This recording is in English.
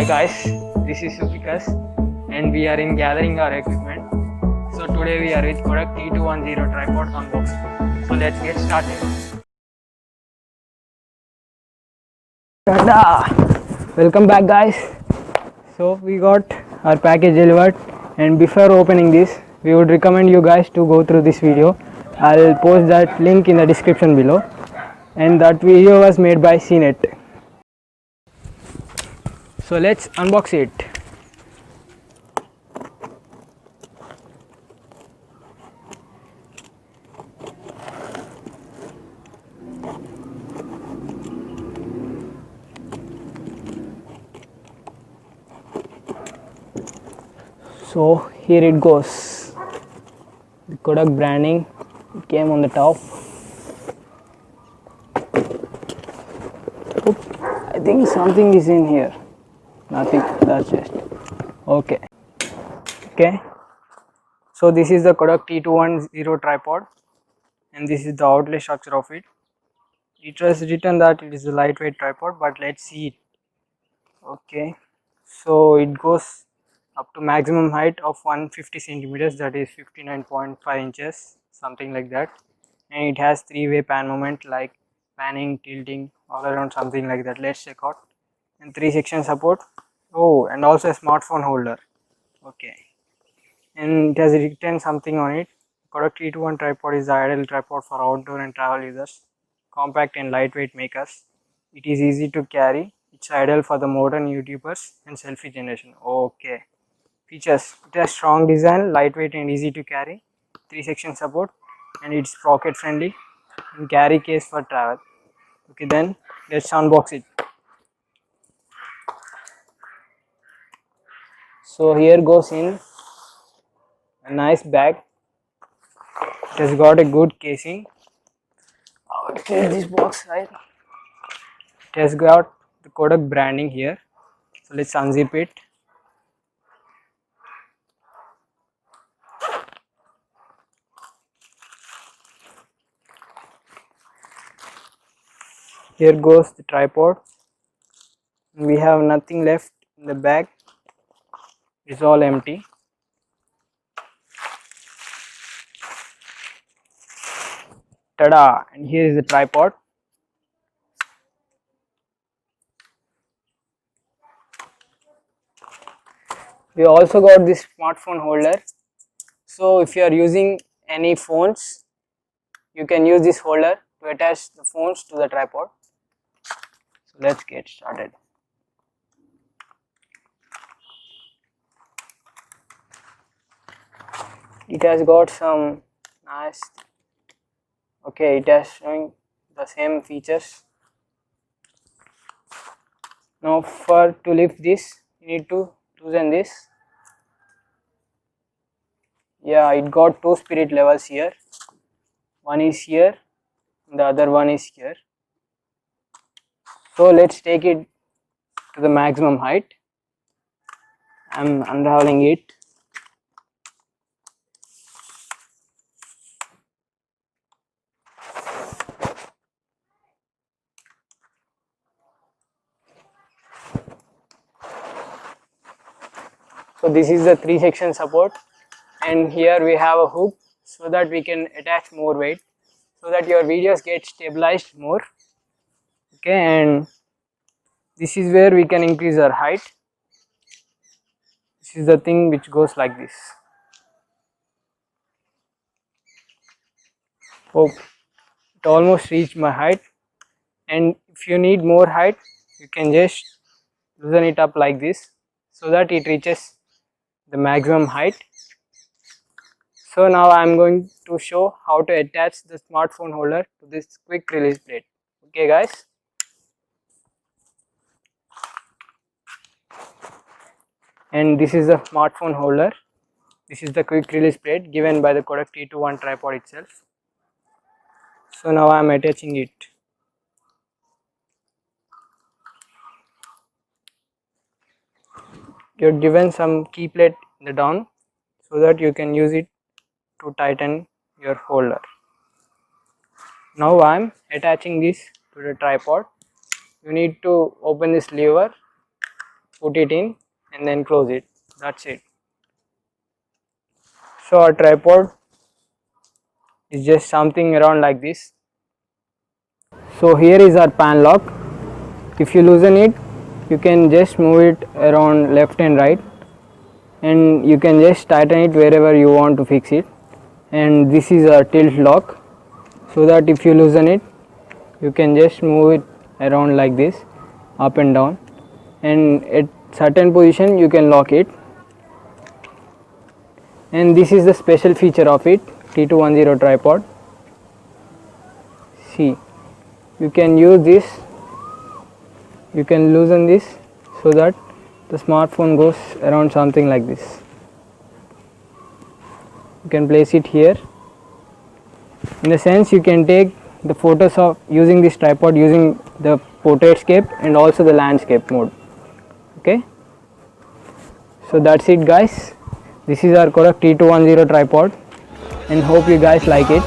Hi guys, this is Sufikas and we are in gathering our equipment. So today we are with Kodak T210 tripod unboxing. So let's get started. Tada! Welcome back guys. So we got our package delivered, and before opening this we would recommend you guys to go through this video. I'll post that link in the description below, and that video was made by CNET. So let's unbox it. So here it goes. The Kodak branding came on the top. Oop, I think something is in here. Nothing, that's just okay. So this is the Kodak T210 tripod, and this is the outlet structure of it. It was written that it is a lightweight tripod, but let's see it. Okay, so it goes up to maximum height of 150 centimeters, that is 59.5 inches, something like that. And it has three-way pan movement like panning, tilting, all around, something like that. Let's check out. And 3-section support. Oh, and also a smartphone holder. Okay, and it has written something on it. Kodak T210 tripod is the ideal tripod for outdoor and travel users, compact and lightweight makers. It is easy to carry. It's ideal for the modern YouTubers and selfie generation. Okay. Features: it has strong design, lightweight and easy to carry, 3-section support, and it's pocket friendly, and carry case for travel. Okay, then let's unbox it. So here goes in a nice bag. It has got a good casing. What is this box, right? It has got the Kodak branding here. So let's unzip it. Here goes the tripod. We have nothing left in the bag. It's all empty. Tada! And here is the tripod. We also got this smartphone holder. So if you are using any phones, you can use this holder to attach the phones to the tripod. So let's get started. It has got some nice, okay, it has showing the same features. Now for to lift this, you need to loosen this. Yeah, it got two spirit levels here. One is here, the other one is here. So let's take it to the maximum height. I'm unraveling it. So this is the 3-section support, and here we have a hook so that we can attach more weight, so that your videos get stabilized more. Okay, and this is where we can increase our height. This is the thing which goes like this. Oh, it almost reached my height, and if you need more height, you can just loosen it up like this so that it reaches the maximum height. So now I am going to show how to attach the smartphone holder to this quick release plate. Okay guys, and this is the smartphone holder. This is the quick release plate given by the Kodak T210 tripod itself. So now I am attaching it. You're given some key plate in the down so that you can use it to tighten your holder. Now I am attaching this to the tripod. You need to open this lever put it in and then close it. That's it. So our tripod is just something around like this. So here is our pan lock. If you loosen it, you can just move it around left and right, and you can just tighten it wherever you want to fix it. And this is a tilt lock, so that if you loosen it, you can just move it around like this, up and down, and at certain position you can lock it. And this is the special feature of it, T210 tripod. See, you can use this, you can loosen this so that the smartphone goes around something like this. You can place it here. In a sense, you can take the photos of using this tripod using the portraitscape and also the landscape mode. Okay, so that's it guys. This is our Kodak T210 tripod, and hope you guys like it.